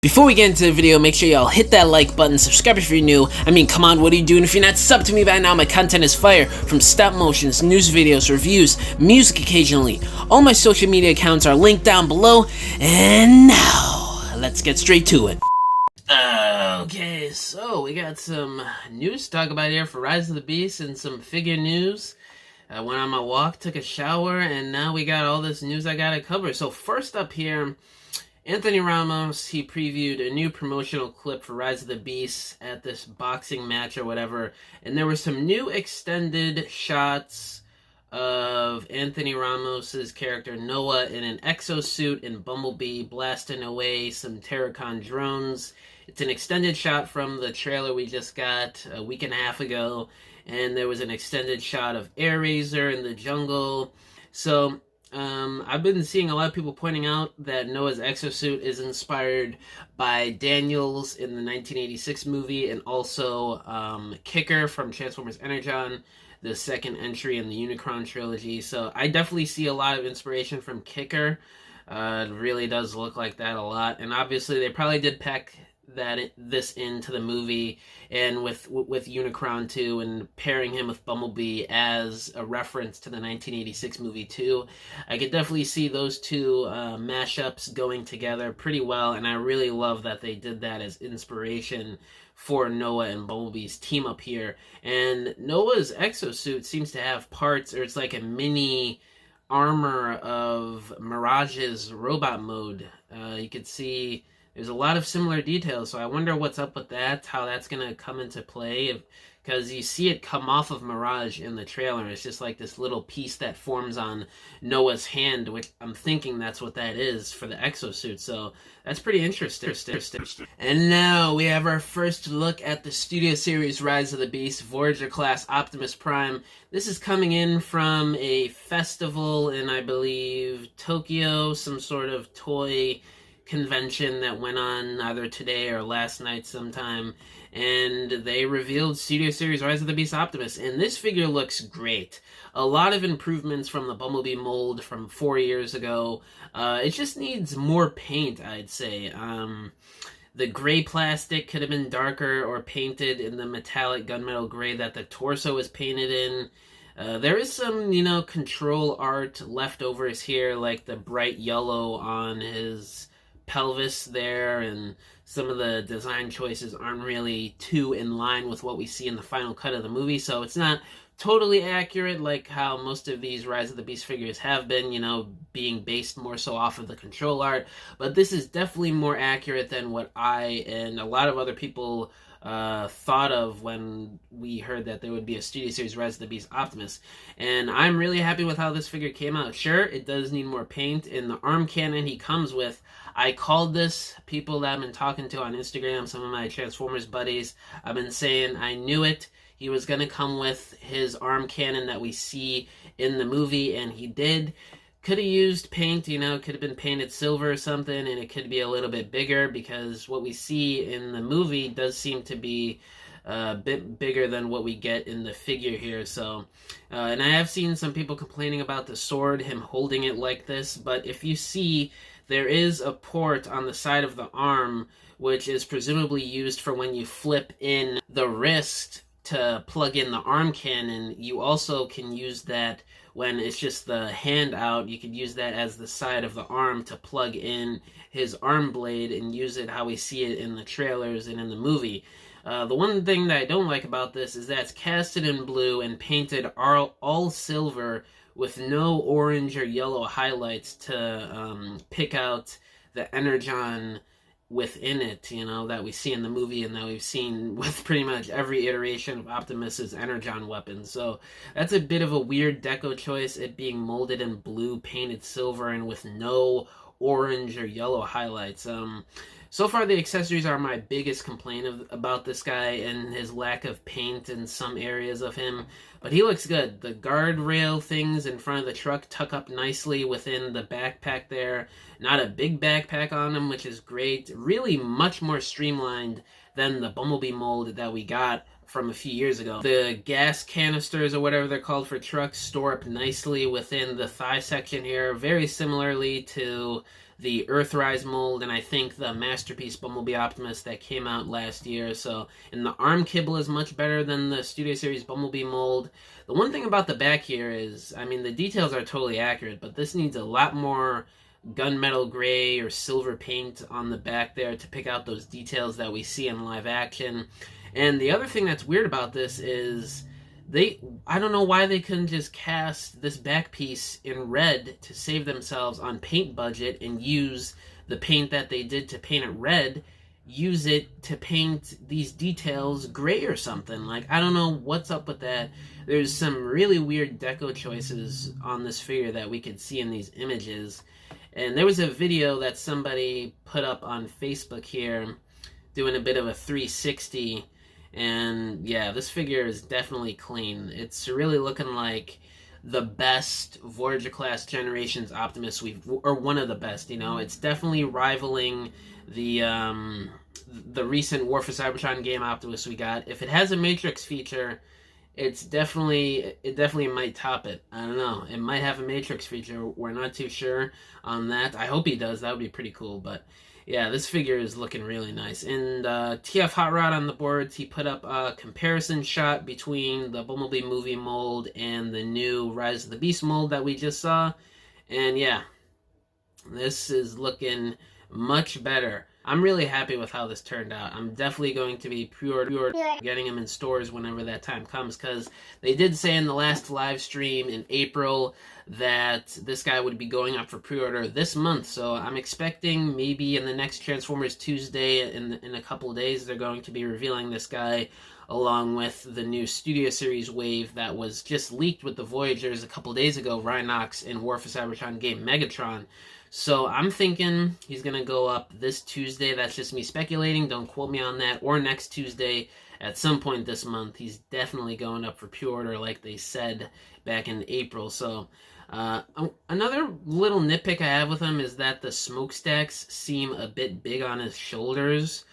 Before we get into the video, make sure y'all hit that like button, subscribe if you're new. I mean, come on, what are you doing if you're not subbed to me by now? My content is fire, from stop motions, news videos, reviews, music occasionally. All my social media accounts are linked down below, and now, let's get straight to it. Okay, so we got some news to talk about here for Rise of the Beast and some figure news. I went on my walk, took a shower, and now we got all this news I gotta cover. So first up here, Anthony Ramos, he previewed a new promotional clip for Rise of the Beast at this boxing match or whatever, and there were some new extended shots of Anthony Ramos's character Noah in an exosuit and Bumblebee blasting away some Terracon drones. It's an extended shot from the trailer we just got a week and a half ago, and there was an extended shot of Air Razor in the jungle. So I've been seeing a lot of people pointing out that Noah's exosuit is inspired by Daniels in the 1986 movie, and also Kicker from Transformers Energon, the second entry in the Unicron trilogy. So I definitely see a lot of inspiration from Kicker. It really does look like that a lot, and obviously they probably did pack this into the movie, and with Unicron too, and pairing him with Bumblebee as a reference to the 1986 movie too. I could definitely see those two mashups going together pretty well, and I really love that they did that as inspiration for Noah and Bumblebee's team up here. And Noah's exosuit seems to have parts, or it's like a mini armor of Mirage's robot mode. You could see there's a lot of similar details, so I wonder what's up with that, how that's going to come into play, because you see it come off of Mirage in the trailer. It's just like this little piece that forms on Noah's hand, which I'm thinking that's what that is for the exosuit, so that's pretty interesting. And now we have our first look at the Studio Series Rise of the Beast Voyager class Optimus Prime. This is coming in from a festival in, I believe, Tokyo, some sort of toy convention that went on either today or last night sometime, and they revealed Studio Series Rise of the Beast Optimus, and this figure looks great. A lot of improvements from the Bumblebee mold from 4 years ago. It just needs more paint, I'd say. The gray plastic could have been darker or painted in the metallic gunmetal gray that the torso is painted in. There is some, control art leftovers here, like the bright yellow on his pelvis there, and some of the design choices aren't really too in line with what we see in the final cut of the movie, so it's not totally accurate like how most of these Rise of the Beast figures have been, being based more so off of the control art. But this is definitely more accurate than what I and a lot of other people thought of when we heard that there would be a Studio Series Rise of the Beast Optimus. And I'm really happy with how this figure came out. Sure, it does need more paint. In the arm cannon he comes with, I called this, people that I've been talking to on Instagram, some of my Transformers buddies, I've been saying I knew it. He was going to come with his arm cannon that we see in the movie, and he did. Could have used paint, could have been painted silver or something, and it could be a little bit bigger, because what we see in the movie does seem to be a bit bigger than what we get in the figure here. So, and I have seen some people complaining about the sword, him holding it like this, but if you see, there is a port on the side of the arm, which is presumably used for when you flip in the wrist to plug in the arm cannon. You also can use that when it's just the hand out. You could use that as the side of the arm to plug in his arm blade and use it how we see it in the trailers and in the movie. The one thing that I don't like about this is that it's casted in blue and painted all silver with no orange or yellow highlights to pick out the Energon within it, that we see in the movie and that we've seen with pretty much every iteration of Optimus's Energon weapon. So that's a bit of a weird deco choice, it being molded in blue, painted silver, and with no orange or yellow highlights. So far the accessories are my biggest complaint about this guy, and his lack of paint in some areas of him, but he looks good. The guardrail things in front of the truck tuck up nicely within the backpack there. Not a big backpack on him, which is great. Really much more streamlined than the Bumblebee mold that we got from a few years ago. The gas canisters, or whatever they're called for trucks, store up nicely within the thigh section here, very similarly to the Earthrise mold, and I think the Masterpiece Bumblebee Optimus that came out last year. So, and the arm kibble is much better than the Studio Series Bumblebee mold. The one thing about the back here is, I mean, the details are totally accurate, but this needs a lot more gunmetal gray or silver paint on the back there to pick out those details that we see in live action. And the other thing that's weird about this is I don't know why they couldn't just cast this back piece in red to save themselves on paint budget and use the paint that they did to paint it red, use it to paint these details gray or something. Like, I don't know what's up with that. There's some really weird deco choices on this figure that we could see in these images. And there was a video that somebody put up on Facebook here doing a bit of a 360. And yeah, this figure is definitely clean. It's really looking like the best Voyager class Generations Optimus or one of the best, you know. It's definitely rivaling the recent War for Cybertron game Optimus we got. If it has a Matrix feature, it definitely might top it. I don't know. It might have a Matrix feature. We're not too sure on that. I hope he does. That would be pretty cool. But yeah, this figure is looking really nice. And TF Hot Rod on the boards, he put up a comparison shot between the Bumblebee movie mold and the new Rise of the Beast mold that we just saw. And yeah, this is looking much better. I'm really happy with how this turned out. I'm definitely going to be getting them in stores whenever that time comes, because they did say in the last live stream in April that this guy would be going up for pre-order this month. So I'm expecting maybe in the next Transformers Tuesday in a couple of days they're going to be revealing this guy along with the new Studio Series wave that was just leaked with the Voyagers a couple of days ago, Rhinox and War for Cybertron game Megatron. So I'm thinking he's going to go up this Tuesday. That's just me speculating. Don't quote me on that. Or next Tuesday at some point this month. He's definitely going up for pre-order like they said back in April. So another little nitpick I have with him is that the smokestacks seem a bit big on his shoulders.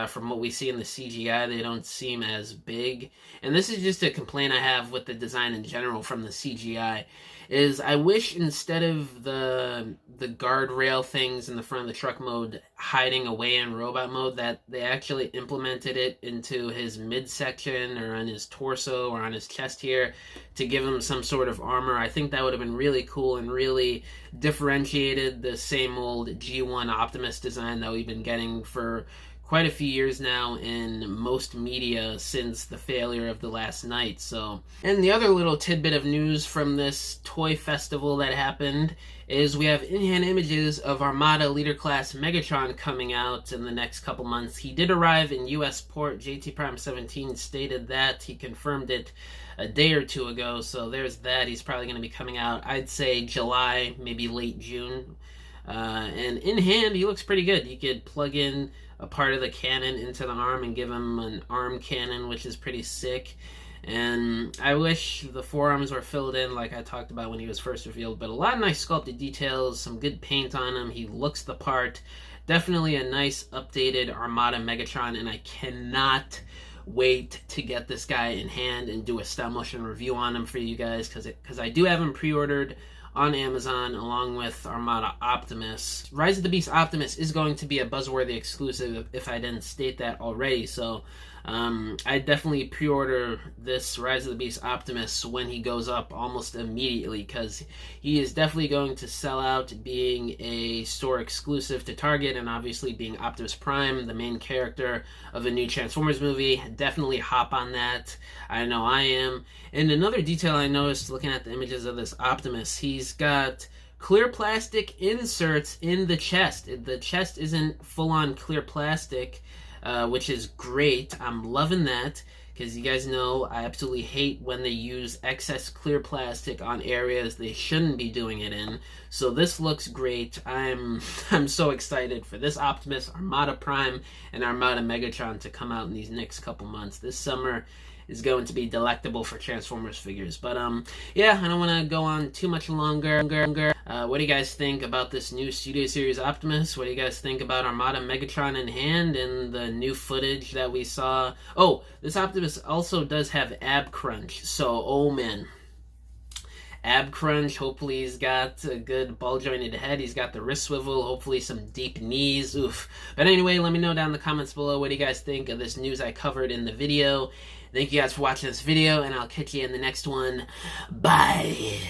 From what we see in the CGI, they don't seem as big. And this is just a complaint I have with the design in general from the CGI, is I wish instead of the guardrail things in the front of the truck mode hiding away in robot mode, that they actually implemented it into his midsection or on his torso or on his chest here to give him some sort of armor. I think that would have been really cool and really differentiated the same old G1 Optimus design that we've been getting for quite a few years now in most media since the failure of The Last Knight. So, and the other little tidbit of news from this toy festival that happened is we have in-hand images of Armada Leader Class Megatron coming out in the next couple months. He did arrive in US port. JT Prime 17 stated that. He confirmed it a day or two ago, so there's that. He's probably going to be coming out, I'd say July, maybe late June. And in hand, he looks pretty good. You could plug in a part of the cannon into the arm and give him an arm cannon, which is pretty sick. And I wish the forearms were filled in like I talked about when he was first revealed, but a lot of nice sculpted details, some good paint on him. He looks the part. Definitely a nice updated Armada Megatron, and I cannot wait to get this guy in hand and do a stop motion review on him for you guys, because I do have him pre-ordered on Amazon along with Armada Optimus. Rise of the Beast Optimus is going to be a buzzworthy exclusive if I didn't state that already, so I definitely pre-order this Rise of the Beast Optimus when he goes up almost immediately, because he is definitely going to sell out, being a store exclusive to Target, and obviously being Optimus Prime, the main character of a new Transformers movie. Definitely hop on that. I know I am. And another detail I noticed looking at the images of this Optimus, he's got clear plastic inserts in the chest. The chest isn't full-on clear plastic, which is great. I'm loving that, because you guys know I absolutely hate when they use excess clear plastic on areas they shouldn't be doing it in. So this looks great. I'm so excited for this Optimus, Armada Prime, and Armada Megatron to come out in these next couple months. This summer is going to be delectable for Transformers figures. But yeah, I don't want to go on too much longer. What do you guys think about this new Studio Series Optimus? What do you guys think about Armada Megatron in hand and the new footage that we saw? Oh, this Optimus also does have ab crunch. So, oh man, ab crunch. Hopefully he's got a good ball-jointed head. He's got the wrist swivel. Hopefully some deep knees. Oof. But anyway, let me know down in the comments below what do you guys think of this news I covered in the video. Thank you guys for watching this video, and I'll catch you in the next one. Bye!